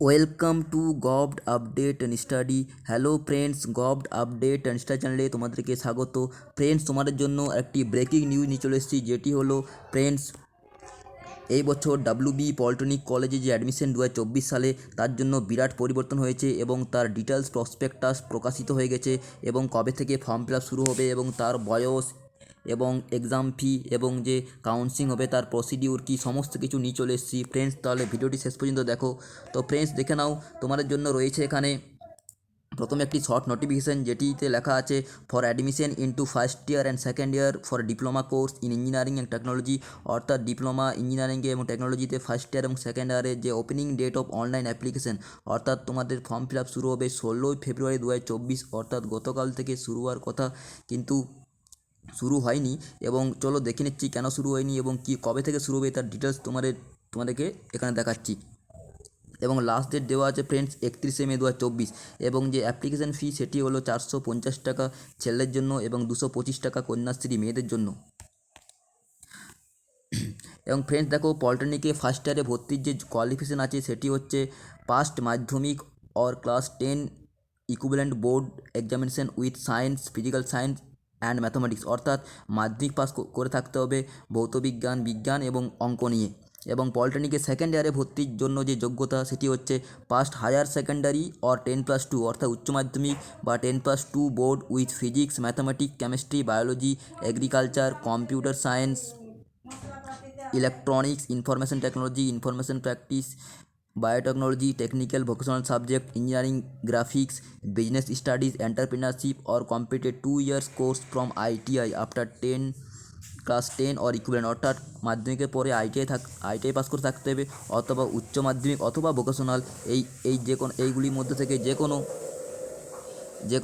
Welcome to govt update and study. Hello friends, govt update and study চ্যানেলে তোমাদেরকে স্বাগত। Friends, তোমাদের জন্য একটি ব্রেকিং নিউজ নিয়ে চলে এসেছি, যেটি হলো ফ্রেন্ডস এই বছর ডাব্লিউবি পলিটেকনিক কলেজে যে অ্যাডমিশন 2024 সালে, তার জন্য বিরাট পরিবর্তন হয়েছে এবং তার ডিটেলস প্রসপেক্টাস প্রকাশিত হয়ে গেছে এবং কবে থেকে ফর্ম ফিল আপ শুরু হবে এবং তার বয়স এবং এক্সাম ফি এবং যে কাউন্সিলিং হবে তার প্রসিডিউর কি, সমস্ত কিছু নিয়ে চলে এসেছি ফ্রেন্ডস। তাহলে ভিডিওটি শেষ পর্যন্ত দেখো। তো ফ্রেন্ডস দেখে নাও, তোমাদের জন্য রয়েছে এখানে প্রথমে একটি শর্ট নোটিফিকেশান, যেটিতে লেখা আছে for admission into first year and second year for diploma course in engineering and technology. অর্থাৎ ডিপ্লোমা ইঞ্জিনিয়ারিংয়ে এবং টেকনোলজিতে ফার্স্ট ইয়ার এবং সেকেন্ড ইয়ারে যে opening date of online application, অর্থাৎ তোমাদের ফর্ম ফিল আপ শুরু হবে 16ই ফেব্রুয়ারি 2024, অর্থাৎ গতকাল থেকে শুরু হওয়ার কথা, কিন্তু শুরু হয়নি। এবং চলো দেখে নিচ্ছি কেন শুরু হয়নি এবং কি কবে থেকে শুরু হবে, তার ডিটেলস তোমাদেরকে এখানে দেখাচ্ছি। এবং লাস্ট ডেট দেওয়া আছে ফ্রেন্ডস 31 মে 2024। এবং যে অ্যাপ্লিকেশান ফি সেটি হলো 450 টাকা ছেলেদের জন্য এবং 225 টাকা কন্যাশ্রী মেয়েদের জন্য। এবং ফ্রেন্ডস দেখো, পলিটেকনিকে ফার্স্ট ইয়ারে ভর্তির যে কোয়ালিফিকেশান আছে সেটি হচ্ছে পাস্ট মাধ্যমিক or class 10 equivalent board examination with science, physical science and mathematics. অর্থাৎ মাধ্যমিক পাস করে থাকতে হবে ভৌতবিজ্ঞান, বিজ্ঞান এবং অঙ্ক নিয়ে। এবং পলিটেকনিকে সেকেন্ড ইয়ারে ভর্তির জন্য যে যোগ্যতা সেটি হচ্ছে পাস্ট হায়ার সেকেন্ডারি অর 10+2, অর্থাৎ উচ্চ মাধ্যমিক বা 10+2 board with physics, mathematics, chemistry, biology, agriculture, computer science, electronics, information technology, information practice, biotechnology, technical vocational subject, engineering, graphics, business studies, entrepreneurship or completed 2 years course from ITI after class 10 or equivalent. অর্থাৎ মাধ্যমিকের পরে ITI pass করে থাকতে হবে, অথবা উচ্চ মাধ্যমিক অথবা ভোকেশনাল, এই এইগুলির মধ্যে থেকে যে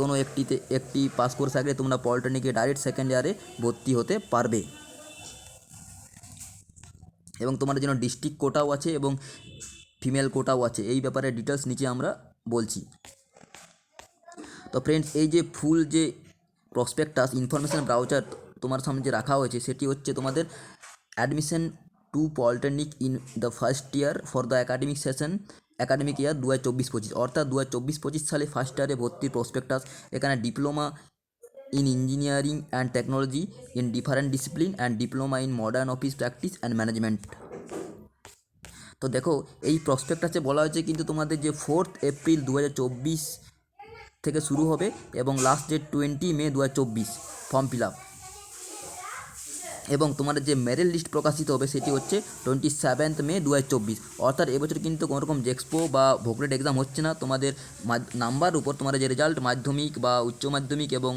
কোনো একটি পাস করে থাকলে তোমরা পলিটেকনিকে ডাইরেক্ট সেকেন্ড ইয়ারে ভর্তি হতে পারবে। এবং তোমাদের জন্য ডিস্ট্রিক্ট কোটাও আছে এবং ফিমেল কোটাও আছে। এই ব্যাপারে ডিটেলস নিচে আমরা বলছি। তো ফ্রেন্ডস, এই যে ফুল যে প্রসপেক্টাস ইনফরমেশান ব্রাউচার তোমার সামনে যে রাখা হয়েছে, সেটি হচ্ছে তোমাদের admission to polytechnic in the first year for the academic year 2024-25, অর্থাৎ 2024-25 সালে ফার্স্ট ইয়ারে ভর্তির প্রসপেক্টাস। এখানে diploma in engineering and technology in different discipline and diploma in modern office practice and management. তো দেখো, এই প্রসপেক্টাসে বলা হয়েছে কিন্তু তোমাদের যে 4 এপ্রিল 2024 থেকে শুরু হবে এবং লাস্ট ডেট 20 মে 2024 ফর্ম ফিল আপ। এবং তোমাদের যে মেরিট লিস্ট প্রকাশিত হবে সেটি হচ্ছে 27 মে 2024। অর্থাৎ এবছর কিন্তু কোনো রকম জেক্সপো বা ভোকরেট এক্সাম হচ্ছে না। তোমাদের নাম্বার উপর তোমাদের যে রেজাল্ট মাধ্যমিক বা উচ্চ মাধ্যমিক এবং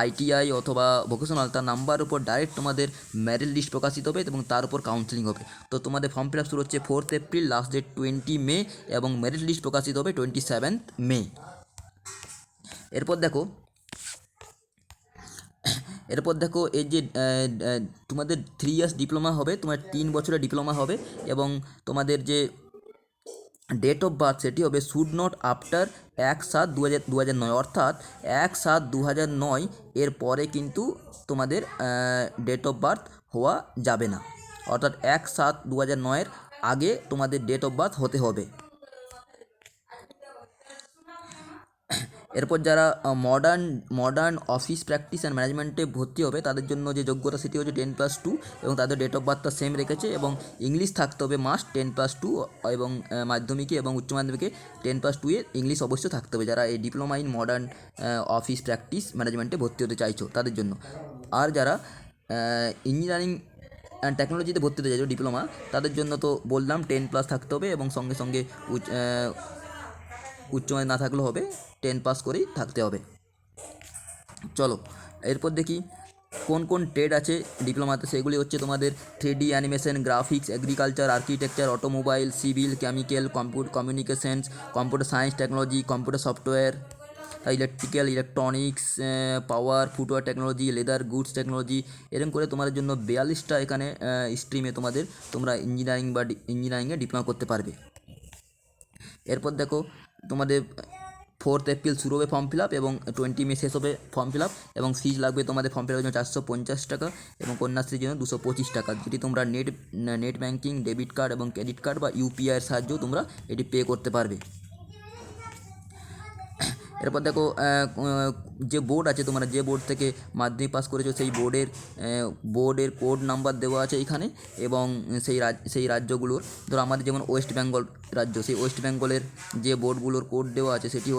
আইটিআই অথবা ভোকেশনাল, তার নাম্বার উপর ডাইরেক্ট তোমাদের মেরিট লিস্ট প্রকাশিত হবে এবং তার উপর কাউন্সিলিং হবে। তো তোমাদের ফর্ম ফিল আপ শুরু হচ্ছে 4 এপ্রিল, লাস্ট ডেট 20 মে এবং মেরিট লিস্ট প্রকাশিত হবে 27 মে। এরপর দেখো এই যে তোমাদের 3 ইয়ার্স ডিপ্লোমা হবে, তোমার 3 বছরের ডিপ্লোমা হবে। এবং তোমাদের যে ডেট অফ বার্থ সেটি হবে শুড নট আফটার 1/7/2009, অর্থাৎ 1/7/2009 এর পরে কিন্তু তোমাদের ডেট অফ বার্থ হওয়া যাবে না। অর্থাৎ 1/7/2009 আগে তোমাদের ডেট অফ বার্থ হতে হবে। এরপর যারা মডার্ন অফিস প্র্যাকটিস অ্যান্ড ম্যানেজমেন্টে ভর্তি হবে, তাদের জন্য যে যোগ্যতা সেটি হচ্ছে 10+2 এবং তাদের ডেট অফ বার্থটা সেম রেখেছে। এবং ইংলিশ থাকতে হবে মাস্ট 10+2, এবং মাধ্যমিকে এবং উচ্চ মাধ্যমিকে 10+2 এ ইংলিশ অবশ্যই থাকতে হবে, যারা এই diploma in modern office practice ম্যানেজমেন্টে ভর্তি হতে চাইছো তাদের জন্য। আর যারা ইঞ্জিনিয়ারিং অ্যান্ড টেকনোলজিতে ভর্তি হতে চাইছো ডিপ্লোমা, তাদের জন্য তো বললাম 10+ থাকতে হবে এবং সঙ্গে সঙ্গে উচ্চ মাধ্যমিক না থাকলেও হবে, 10 পাস করেই থাকতে হবে। চলো এরপর দেখি কোন কোন ট্রেড আছে ডিপ্লোমাতে। সেগুলি হচ্ছে তোমাদের 3D animation, graphics, agriculture, architecture, automobile, civil, chemical, communications, computer science technology, computer software, electrical, electronics, power, footwear technology, leather goods technology. এরকম করে তোমাদের জন্য 42টা এখানে স্ট্রিমে তোমরা ইঞ্জিনিয়ারিংয়ে ডিপ্লোমা করতে পারবে। এরপর দেখো তোমাদের 4 এপ্রিল শুরু হবে ফর্ম ফিল আপ এবং 20 মে শেষ হবে ফর্ম ফিল আপ, এবং ফিজ লাগবে তোমাদের ফর্ম ফিল আপের জন্য 450 টাকা এবং কন্যাশ্রীর জন্য 225 টাকা, যেটি তোমরা নেট ব্যাঙ্কিং, ডেবিট কার্ড এবং ক্রেডিট কার্ড বা ইউপিআইয়ের সাহায্যেও তোমরা এটি পে করতে পারবে। এরপর দেখো যে বোর্ড আছে, তোমরা যে বোর্ড থেকে মাধ্যমিক পাস করেছো সেই বোর্ডের কোড নাম্বার দেওয়া আছে এখানে, এবং সেই রাজ্যগুলোর, ধরো আমাদের যেমন ওয়েস্ট বেঙ্গল রাজ্য, সেই ওয়েস্ট বেঙ্গলের যে বোর্ডগুলোর কোড দেওয়া আছে সেটি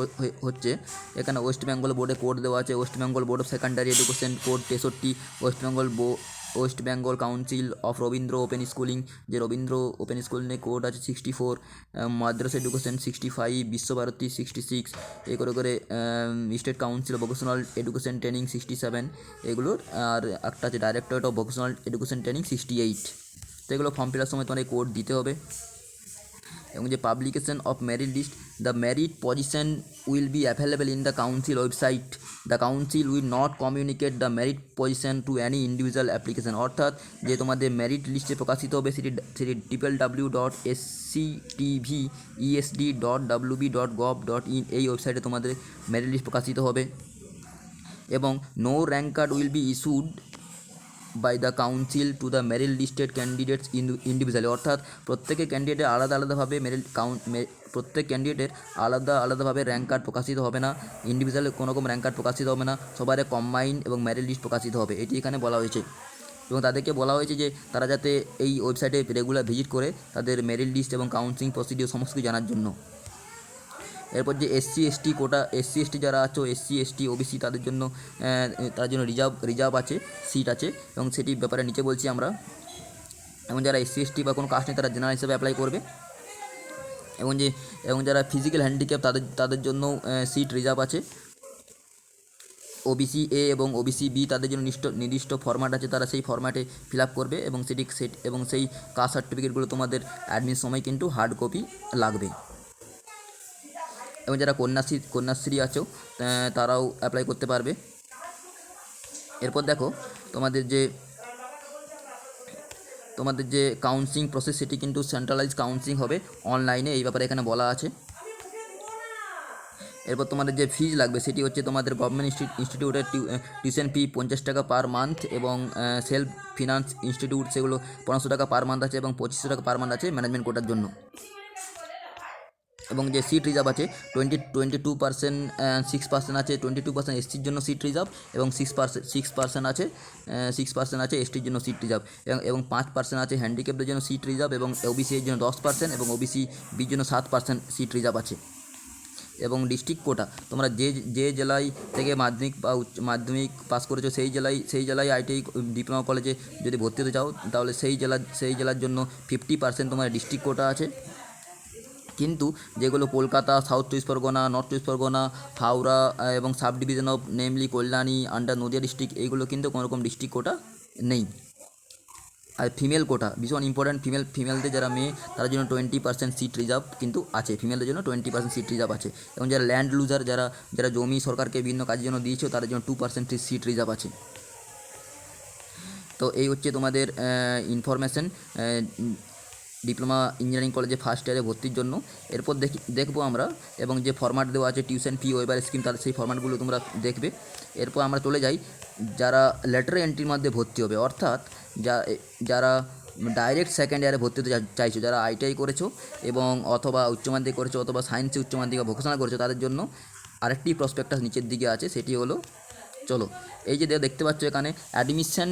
হচ্ছে এখানে ওয়েস্ট বেঙ্গল বোর্ডে কোড দেওয়া আছে West Bengal board of secondary education code 63, West Bengal council of Rabindra open schooling, যে রবীন্দ্র ওপেন স্কুলিংয়ে কোড আছে 64, মাদ্রাসা এডুকেশন 65, বিশ্বভারতী 66, এই করে state council of vocational education training 67 এগুলোর, আর একটা আছে directorate of vocational education training 68। তো এগুলো ফর্ম ফিল আপের সময় তোমাদের কোড দিতে হবে। এবং যে publication of merit list, the merit position will be available in the council website, the council will not communicate the merit position to any individual application, অর্থাৎ যে তোমাদের মেরিট লিস্টে প্রকাশিত হবে সেটি www.sctvesd.wb.gov.in এই ওয়েবসাইটে তোমাদের মেরিট লিস্ট প্রকাশিত হবে। এবং no rank card will be issued by the council to the merit listed candidates individually, অর্থাৎ প্রত্যেকের ক্যান্ডিডেটের আলাদাভাবে প্রত্যেক ক্যান্ডিডেটের আলাদাভাবে র্যাঙ্ক কার্ড প্রকাশিত হবে না, ইন্ডিভিজুয়াল কোনো রকম র্যাঙ্ক কার্ড প্রকাশিত হবে না, সবার কম্বাইন্ড এবং মেরিট লিস্ট প্রকাশিত হবে, এটি এখানে বলা হয়েছে। এবং তাদেরকে বলা হয়েছে যে তারা যাতে এই ওয়েবসাইটে রেগুলার ভিজিট করে তাদের মেরিট লিস্ট এবং কাউন্সিলিং প্রসিডিওর সমস্ত কিছু জানার জন্য। এরপর যে এসসি এসটি যারা আছো, এসসি এসটি ওবিসি তাদের জন্য রিজার্ভ আছে, সিট আছে, এবং সেটি ব্যাপারে নিচে বলছি আমরা। এবং যারা এসসি এসটি বা কোনো কাস্ট নেই তারা জেনারেল হিসেবে অ্যাপ্লাই করবে। এবং যারা ফিজিক্যাল হ্যান্ডিক্যাপ তাদের জন্য সিট রিজার্ভ আছে। ওবিসি এ এবং ওবিসি বি তাদের জন্য নির্দিষ্ট ফরম্যাট আছে, তারা সেই ফরম্যাটে ফিল আপ করবে, এবং সেই কাস্ট সার্টিফিকেটগুলো তোমাদের অ্যাডমিট সময় কিন্তু হার্ড কপি লাগবে। এবং যারা কন্যাশ্রী আছো তারাও অ্যাপ্লাই করতে পারবে। এরপর দেখো তোমাদের যে কাউন্সিলিং প্রসেস সেটি কিন্তু সেন্ট্রালাইজ কাউন্সিলিং হবে অনলাইনে, এই ব্যাপারে এখানে বলা আছে। এরপর তোমাদের যে ফিজ লাগবে সেটি হচ্ছে তোমাদের গভর্নমেন্ট ইনস্টিটিউটের টিউশন ফি 50 টাকা পার মান্থ, এবং সেলফ ফিনান্স ইনস্টিটিউট সেগুলো 1500 টাকা পার মান্থ আছে, এবং 2500 টাকা পার মান্থ আছে ম্যানেজমেন্ট কোটার জন্য। এবং যে সিট রিজার্ভ আছে 22% 6% আছে, 22% এসটির জন্য সিট রিজার্ভ, এবং 6% আছে এসটির জন্য সিট রিজার্ভ, এবং 5% আছে হ্যান্ডিক্যাপদের জন্য সিট রিজার্ভ, এবং ওবিসি এর জন্য 10%, এবং ওবিসি বির জন্য 7% সিট রিজার্ভ আছে। এবং ডিস্ট্রিক্ট কোটা, তোমরা যে জেলায় থেকে মাধ্যমিক পাস করেছো সেই জেলায় আইটিআই ডিপ্লোমা কলেজে যদি ভর্তি হতে চাও তাহলে সেই জেলার জন্য 50% তোমার ডিস্ট্রিক্ট কোটা আছে। কিন্তু যেগুলো কলকাতা, সাউথ চব্বিশ পরগনা, নর্থ চব্বিশ পরগনা, হাওড়া এবং sub division of namely Kalyani under Nadia district, এইগুলো কিন্তু কোনো রকম ডিস্ট্রিক্ট কোটা নেই। আর ফিমেল কোটা ভীষণ ইম্পর্ট্যান্ট, ফিমেলদের যারা মেয়ে তার জন্য 20% সিট রিজার্ভ কিন্তু আছে, ফিমেলদের জন্য 20% সিট রিজার্ভ আছে। এবং যারা ল্যান্ড লুজার, যারা জমি সরকারকে বিভিন্ন কাজের জন্য দিয়েছে তাদের জন্য 2% সিট রিজার্ভ আছে। তো এই হচ্ছে তোমাদের ইনফরমেশন ডিপ্লোমা ইঞ্জিনিয়ারিং কলেজে ফার্স্ট ইয়ারে ভর্তির জন্য। এরপর দেখবো আমরা, এবং যে ফরম্যাট দেওয়া আছে টিউশন ফি ওয়েবার স্কিম তাদের সেই ফরম্যাটগুলো তোমরা দেখবে। এরপর আমরা চলে যাই যারা লেটার এন্ট্রির মধ্যে ভর্তি হবে, অর্থাৎ যারা ডাইরেক্ট সেকেন্ড ইয়ারে ভর্তি হতে চাইছো, যারা আইটিআই করেছো এবং অথবা উচ্চ মাধ্যমিক করেছো, অথবা সায়েন্সে উচ্চ মাধ্যমিক বা ভোকেশনাল করেছো, তাদের জন্য আরেকটি প্রসপেক্টাস নিচের দিকে আছে, সেটি হলো চলো এই যে দেখতে পাচ্ছ এখানে admission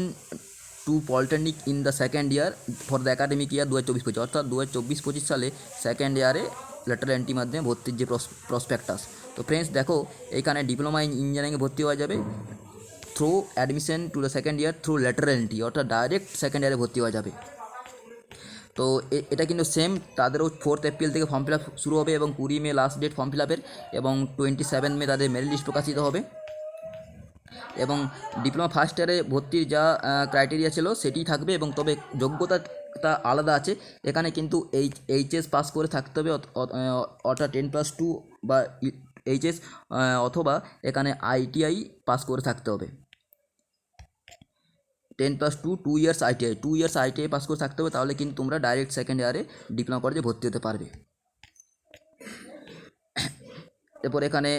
to polytechnic in the second year for the academic year 2024-25, অর্থাৎ 2024-25 সালে সেকেন্ড ইয়ারে লেটার এন্ট্রির মাধ্যমে ভর্তির যে প্রসপেক্টাস। তো ফ্রেন্ডস দেখো এখানে ডিপ্লোমা ইন ইঞ্জিনিয়ারিংয়ে ভর্তি হওয়া যাবে through admission to the second year through letter entry, অর্থাৎ ডাইরেক্ট সেকেন্ড ইয়ারে ভর্তি হওয়া যাবে। তো এটা কিন্তু সেম, তাদেরও 4 এপ্রিল থেকে ফর্ম ফিল আপ শুরু হবে, এবং 20 মে লাস্ট ডেট ফর্ম ফিল আপের, এবং 27 মে তাদের মেরিট লিস্ট প্রকাশিত হবে। এবং ডিপ্লোমা ফার্স্ট ইয়ারে ভর্তির যা ক্রাইটেরিয়া ছিল সেটি থাকবে, এবং তবে যোগ্যতাটা আলাদা আছে এখানে, কিন্তু এইচএস পাস করে থাকতে হবে, অর্থাৎ 10+2 বা এইচএস, অথবা এখানে আইটিআই পাস করে থাকতে হবে। 10+2 2 years ITI, 2 years ITI pass করে থাকতে হবে, তাহলে কিন্তু তোমরা ডাইরেক্ট সেকেন্ড ইয়ারে ডিপ্লোমা কলেজে ভর্তি হতে পারবে। এরপর এখানে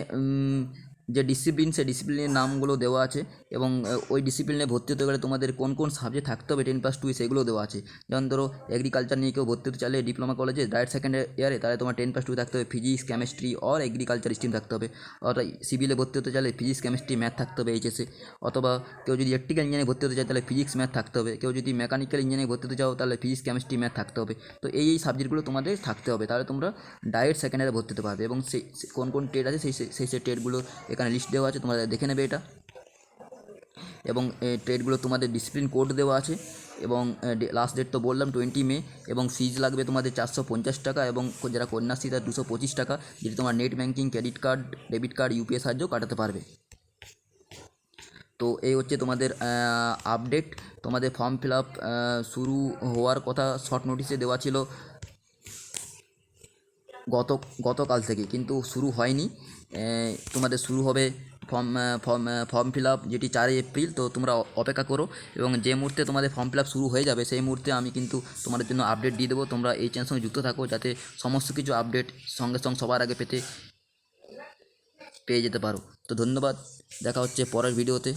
যে ডিসিপ্লিন সেই ডিসিপ্লিনের নামগুলো দেওয়া আছে এবং ওই ডিসিপ্লিনে ভর্তি হতে গেলে তোমাদের কোন কোন সাবজেক্ট থাকতে হবে 10+2 সেগুলো দেওয়া আছে। যেমন ধরো এগ্রিকালচার নিয়ে কেউ ভর্তি হতে চাইলে ডিপ্লোমা কলেজে ডাইরেক্ট সেকেন্ড ইয়ারে, তাহলে তোমার 10+2 থাকতে হবে, physics chemistry or agriculture stream থাকতে হবে। আর সিভিলে ভর্তি হতে চাইলে ফিজিক্স কেমিস্ট্রি ম্যাথ থাকতে হবে এইচএসে। অথবা কেউ যদি ইলেকট্রিক্যাল ইঞ্জিনিয়ারিং ভর্তি হতে চায় তাহলে ফিজিক্স ম্যাথ থাকতে হবে। কেউ যদি মেকানিক্যাল ইঞ্জিনিয়ারিং ভর্তি হতে চাও তাহলে ফিজিক্স কেমিস্ট্রি ম্যাথ থাকতে হবে। তো এই সাবজেক্টগুলো তোমাদের থাকতে হবে, তাহলে তোমরা ডাইরেক্ট সেকেন্ড ইয়ারে ভর্তি হতে পারবে। এবং সেই কোন কোন ট্রেড আছে সেই ট্রেডগুলো এখানে লিস্ট দেওয়া আছে, তোমরা দেখে নেবে এটা। এবং ট্রেডগুলো তোমাদের ডিসিপ্লিন কোড দেওয়া আছে। এবং লাস্ট ডেট তো বললাম 20 মে। এবং ফিজ লাগবে তোমাদের 450 টাকা, এবং যারা কন্যাশ্রী তার 225 টাকা, যেটি তোমার net banking, credit card, debit card, UPI সাহায্যেও কাটাতে পারবে। তো এই হচ্ছে তোমাদের আপডেট। তোমাদের ফর্ম ফিল আপ শুরু হওয়ার কথা শর্ট নোটিশে দেওয়া ছিল গতকাল থেকে, কিন্তু শুরু হয়নি। তোমাদের শুরু হবে ফর্ম ফিল আপ যেটি 4 এপ্রিল। তো তোমরা অপেক্ষা করো, এবং যে মুহূর্তে তোমাদের ফর্ম ফিল আপ শুরু হয়ে যাবে সেই মুহূর্তে আমি কিন্তু তোমাদের জন্য আপডেট দিয়ে দেবো। তোমরা এই চ্যানেলের সঙ্গে যুক্ত থাকো যাতে সমস্ত কিছু আপডেট সঙ্গে সঙ্গে সবার আগে পেয়ে যেতে পারো। তো ধন্যবাদ, দেখা হচ্ছে পরের ভিডিওতে।